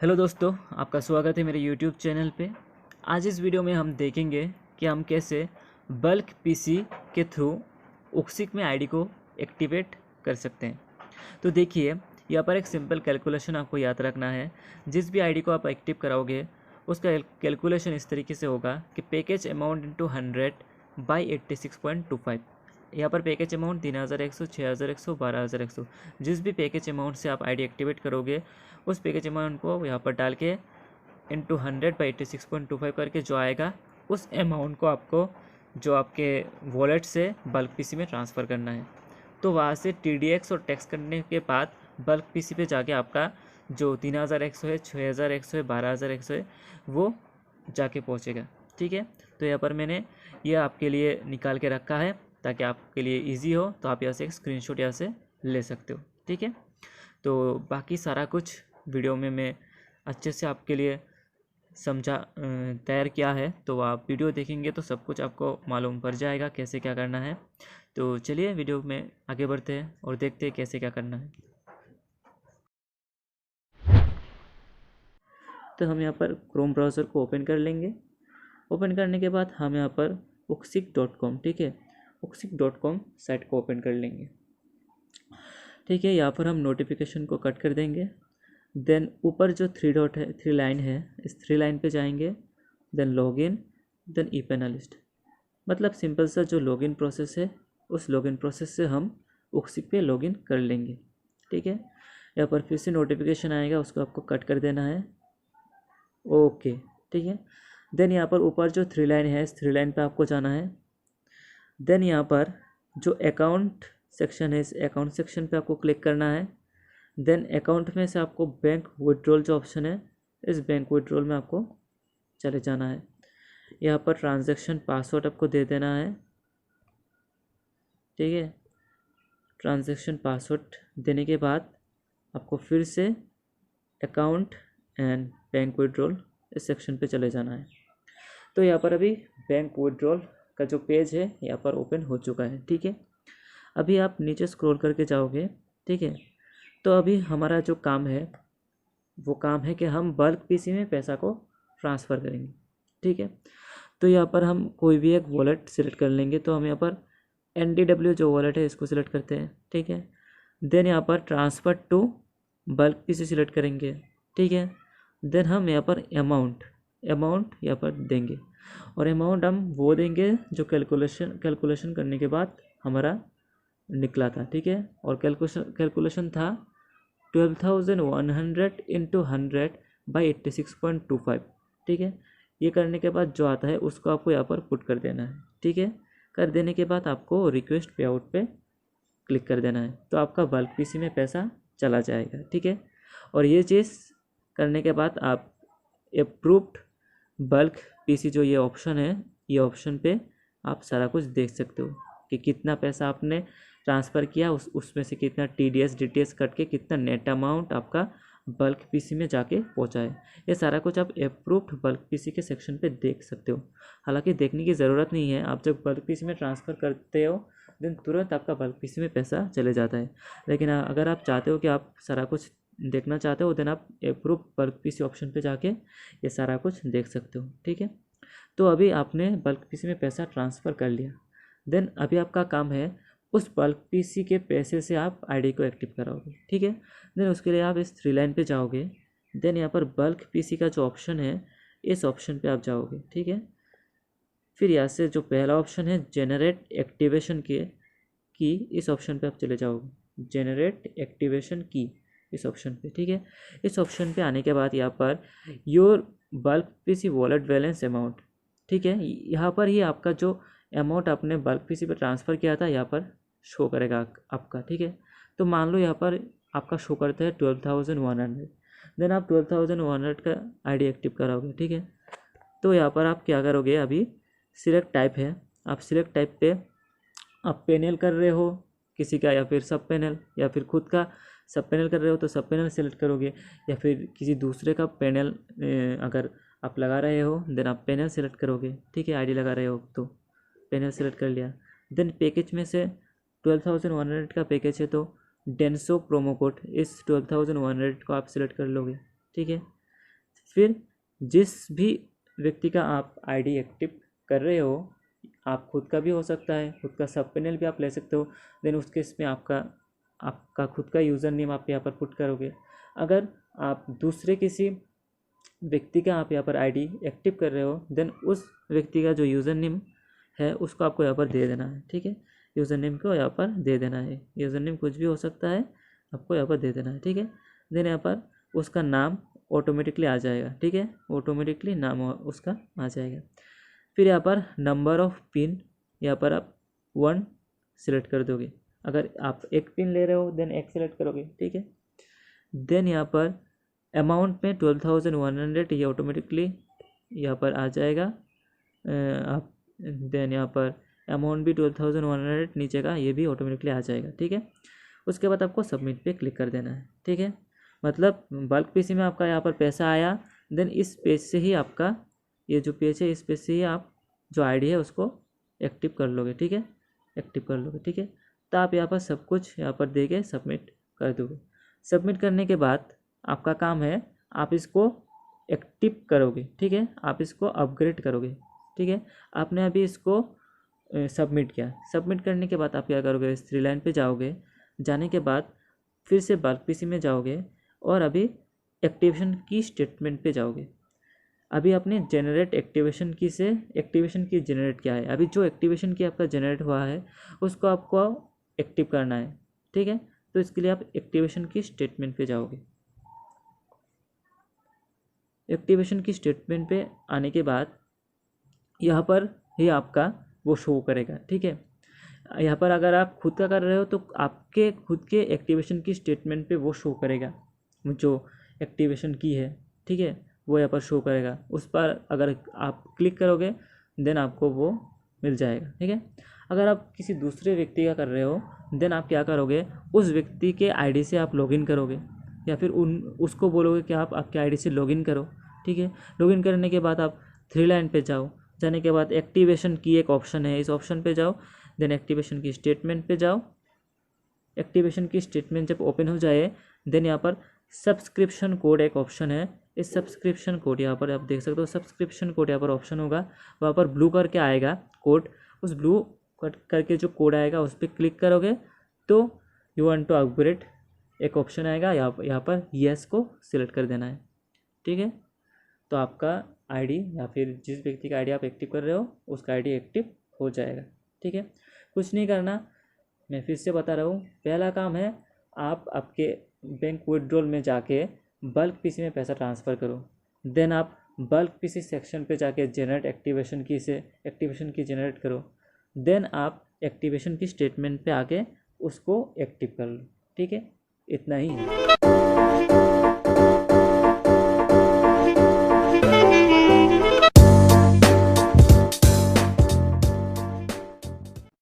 Hello दोस्तों, आपका स्वागत है मेरे यूट्यूब चैनल पे। आज इस वीडियो में हम देखेंगे कि हम कैसे बल्क पीसी के थ्रू उक्सिक में आईडी को एक्टिवेट कर सकते हैं। तो देखिए, यहाँ पर एक सिंपल कैलकुलेशन आपको याद रखना है। जिस भी आईडी को आप एक्टिव कराओगे उसका कैलकुलेशन इस तरीके से होगा कि पैकेज अमाउंट इंटू 100 बाई 86.25। यहाँ पर पैकेज अमाउंट 3100, 6100, 12100, जिस भी पैकेज अमाउंट से आप आईडी एक्टिवेट करोगे उस पैकेज अमाउंट को यहाँ पर डाल के इंटू 100/86.25 करके जो आएगा उस अमाउंट को आपको जो आपके वॉलेट से बल्क पीसी में ट्रांसफ़र करना है। तो वहाँ से TDX और टैक्स करने के बाद बल्क पीसी पे जाके आपका जो 3100 है, 6100 है, 12100 है, वो जाके पहुँचेगा। ठीक है, तो यहाँ पर मैंने ये आपके लिए निकाल के रखा है ताकि आपके लिए इजी हो। तो आप यहाँ से एक स्क्रीनशॉट यहाँ से ले सकते हो। ठीक है, तो बाकी सारा कुछ वीडियो में मैं अच्छे से आपके लिए तैयार किया है। तो आप वीडियो देखेंगे तो सब कुछ आपको मालूम पड़ जाएगा कैसे क्या करना है। तो चलिए वीडियो में आगे बढ़ते हैं और देखते हैं कैसे क्या करना है। तो हम यहाँ पर क्रोम ब्राउज़र को ओपन कर लेंगे। ओपन करने के बाद हम यहाँ पर uxic.com, ठीक है, uxic.com साइट को ओपन कर लेंगे। ठीक है, यहाँ पर हम नोटिफिकेशन को कट कर देंगे। देन ऊपर जो 3 डॉट है, 3 लाइन है, इस 3 लाइन पे जाएंगे। देन लॉगिन, देन ई पैनलिस्ट। मतलब सिंपल सा जो लॉगिन प्रोसेस है उस लॉगिन प्रोसेस से हम उक्सिक पे लॉगिन कर लेंगे। ठीक है, यहाँ पर फिर से नोटिफिकेशन आएगा, उसको आपको कट कर देना है। ओके, ठीक है। देन यहाँ पर ऊपर जो 3 लाइन है, इस 3 लाइन पे आपको जाना है। देन यहाँ पर जो अकाउंट सेक्शन है, इस अकाउंट सेक्शन पे आपको क्लिक करना है। देन अकाउंट में से आपको बैंक विड्रॉल जो ऑप्शन है, इस बैंक विड्रॉल में आपको चले जाना है। यहाँ पर ट्रांजैक्शन पासवर्ड आपको दे देना है। ठीक है, ट्रांजैक्शन पासवर्ड देने के बाद आपको फिर से अकाउंट एंड बैंक विड्रॉल इस सेक्शन पे चले जाना है। तो यहाँ पर अभी बैंक विड्रॉल का जो पेज है यहाँ पर ओपन हो चुका है। ठीक है, अभी आप नीचे स्क्रॉल करके जाओगे। ठीक है, तो अभी हमारा जो काम है वो काम है कि हम बल्क पीसी में पैसा को ट्रांसफ़र करेंगे। ठीक है, तो यहाँ पर हम कोई भी एक वॉलेट सिलेक्ट कर लेंगे। तो हम यहाँ पर NDW जो वॉलेट है इसको सिलेक्ट करते हैं। ठीक है, देन यहाँ पर transfer to bulk PC select करेंगे। ठीक है, देन हम यहाँ पर अमाउंट यहाँ पर देंगे और अमाउंट हम वो देंगे जो कैलकुलेशन करने के बाद हमारा निकला था। ठीक है, और कैलकुलेशन था 12,100 इंटू 100 बाई 86.25। ठीक है, ये करने के बाद जो आता है उसको आपको यहाँ पर पुट कर देना है। ठीक है, कर देने के बाद आपको रिक्वेस्ट पे आउट पे क्लिक कर देना है, तो आपका बल्क पीसी में पैसा चला जाएगा। ठीक है, और ये चीज़ करने के बाद आप अप्रूव्ड बल्क पीसी जो ये ऑप्शन है, ये ऑप्शन पे आप सारा कुछ देख सकते हो कि कितना पैसा आपने ट्रांसफ़र किया, उसमें से कितना TDS DTS कट के कितना नेट अमाउंट आपका बल्क पीसी में जाके पहुंचा है। ये सारा कुछ आप अप्रूव्ड बल्क पीसी के सेक्शन पे देख सकते हो। हालांकि देखने की ज़रूरत नहीं है, आप जब बल्क पीसी में ट्रांसफ़र करते हो देन तुरंत आपका बल्क पीसी में पैसा चले जाता है। लेकिन अगर आप चाहते हो कि आप सारा कुछ देखना चाहते हो देन आप अप्रूव बल्क पीसी ऑप्शन पे जाके ये सारा कुछ देख सकते हो। ठीक है, तो अभी आपने बल्क पीसी में पैसा ट्रांसफ़र कर लिया। देन अभी आपका काम है उस बल्क पीसी के पैसे से आप आईडी को एक्टिव कराओगे। ठीक है, देन उसके लिए आप इस 3 लाइन पे जाओगे। देन यहाँ पर बल्क पीसी का जो ऑप्शन है इस ऑप्शन पे आप जाओगे। ठीक है, फिर यहाँ से जो पहला ऑप्शन है जेनरेट एक्टिवेशन की, इस ऑप्शन पे आप चले जाओगे। जेनरेट एक्टिवेशन की इस ऑप्शन पे। ठीक है, इस ऑप्शन पे आने के बाद यहाँ per your bulk PC wallet balance amount, ठीक है, यहाँ पर ही आपका जो अमाउंट आपने बल्क पीसी पे ट्रांसफ़र किया था यहाँ पर शो करेगा आपका। ठीक है, तो मान लो यहाँ पर आपका शो करता है 12,100। देन आप 12,100 का आईडी एक्टिव कराओगे। ठीक है, तो यहाँ पर आप क्या करोगे, अभी सिलेक्ट टाइप है, आप सिलेक्ट टाइप पे आप पैनल कर रहे हो किसी का या फिर सब पैनल, या फिर खुद का सब पैनल कर रहे हो तो सब पैनल सेलेक्ट करोगे, या फिर किसी दूसरे का पैनल अगर आप लगा रहे हो देन आप पैनल सेलेक्ट करोगे। ठीक है, आईडी लगा रहे हो तो पैनल सेलेक्ट कर लिया। देन पैकेज में से 12,100 का पैकेज है तो डेंसो प्रोमो कोड, इस 12,100 को आप सिलेक्ट कर लोगे। ठीक है, फिर जिस भी व्यक्ति का आप आईडी एक्टिव कर रहे हो, आप खुद का भी हो सकता है, खुद का सब पैनल भी आप ले सकते हो। देन उस केस में आपका खुद का यूज़र नेम आप यहाँ पर पुट करोगे। अगर आप दूसरे किसी व्यक्ति का आप यहाँ पर आईडी एक्टिव कर रहे हो, देन उस व्यक्ति का जो यूज़र नेम है उसको आपको यहाँ पर दे देना है। ठीक है, यूज़र नेम को यहाँ पर दे देना है। यूज़र नेम कुछ भी हो सकता है, आपको यहाँ पर दे देना है। ठीक है, देन यहाँ पर उसका नाम ऑटोमेटिकली आ जाएगा। ठीक है, ऑटोमेटिकली नाम उसका आ जाएगा। फिर यहाँ पर नंबर ऑफ पिन यहाँ पर आप 1 सिलेक्ट कर दोगे। अगर आप एक पिन ले रहे हो देन एक सिलेक्ट करोगे। ठीक है, देन यहाँ पर अमाउंट में 12,100 ये ऑटोमेटिकली यहाँ पर आ जाएगा। आप देन यहाँ पर अमाउंट भी 12,100 नीचे का ये भी ऑटोमेटिकली आ जाएगा। ठीक है, उसके बाद आपको सबमिट पे क्लिक कर देना है। ठीक है, मतलब बल्क पीसी में आपका यहाँ पर पैसा आया, देन इस पेज से ही आपका ये जो पेज है इस पेज से ही आप जो आईडी है उसको एक्टिव कर लोगे। ठीक है, एक्टिव कर लोगे। ठीक है, तो आप यहाँ पर सब कुछ यहाँ पर दे के सबमिट कर दोगे। सबमिट करने के बाद आपका काम है आप इसको एक्टिव करोगे। ठीक है, आप इसको अपग्रेड करोगे। ठीक है, आपने अभी इसको सबमिट किया। सबमिट करने के बाद आप क्या करोगे, इस 3 लाइन पे जाओगे। जाने के बाद फिर से बल्क पीसी में जाओगे और अभी एक्टिवेशन की स्टेटमेंट पे जाओगे। अभी आपने जनरेट एक्टिवेशन की से एक्टिवेशन की जनरेट किया है। अभी जो एक्टिवेशन की आपका जनरेट हुआ है उसको आपको एक्टिव करना है। ठीक है, तो इसके लिए आप एक्टिवेशन की स्टेटमेंट पे जाओगे। एक्टिवेशन की स्टेटमेंट पे आने के बाद यहाँ पर ही आपका वो शो करेगा। ठीक है, यहाँ पर अगर आप खुद का कर रहे हो तो आपके खुद के एक्टिवेशन की स्टेटमेंट पे वो शो करेगा, जो एक्टिवेशन की है। ठीक है, वो यहाँ पर शो करेगा। उस पर अगर आप क्लिक करोगे देन आपको वो मिल जाएगा। ठीक है, अगर आप किसी दूसरे व्यक्ति का कर रहे हो देन आप क्या करोगे, उस व्यक्ति के आईडी से आप लॉगिन करोगे या फिर उसको बोलोगे कि आप आपके आईडी से लॉगिन करो। ठीक है, लॉगिन करने के बाद आप 3 लाइन पे जाओ। जाने के बाद एक्टिवेशन की एक ऑप्शन है, इस ऑप्शन पे जाओ। देन एक्टिवेशन की स्टेटमेंट पे जाओ। एक्टिवेशन की स्टेटमेंट जब ओपन हो जाए देन यहाँ पर सब्सक्रिप्शन कोड एक ऑप्शन है। इस सब्सक्रिप्शन कोड यहाँ पर आप देख सकते हो, सब्सक्रिप्शन कोड यहाँ पर ऑप्शन होगा, वहाँ पर ब्लू करके आएगा कोड। उस ब्लू करके जो कोड आएगा उस पर क्लिक करोगे तो यू वांट टू अपग्रेड एक ऑप्शन आएगा, यहाँ पर येस को सिलेक्ट कर देना है। ठीक है, तो आपका आईडी या फिर जिस व्यक्ति का आईडी आप एक्टिव कर रहे हो उसका आईडी एक्टिव हो जाएगा। ठीक है, कुछ नहीं करना, मैं फिर से बता रहा हूँ। पहला काम है आप आपके बैंक विड्रॉल में जाके बल्क पीसी में पैसा ट्रांसफ़र करो। देन आप बल्क पीसी सेक्शन पे जाके जनरेट एक्टिवेशन की से एक्टिवेशन की जनरेट करो। देन आप एक्टिवेशन की स्टेटमेंट पे आके उसको एक्टिव कर लो। ठीक है, इतना ही है।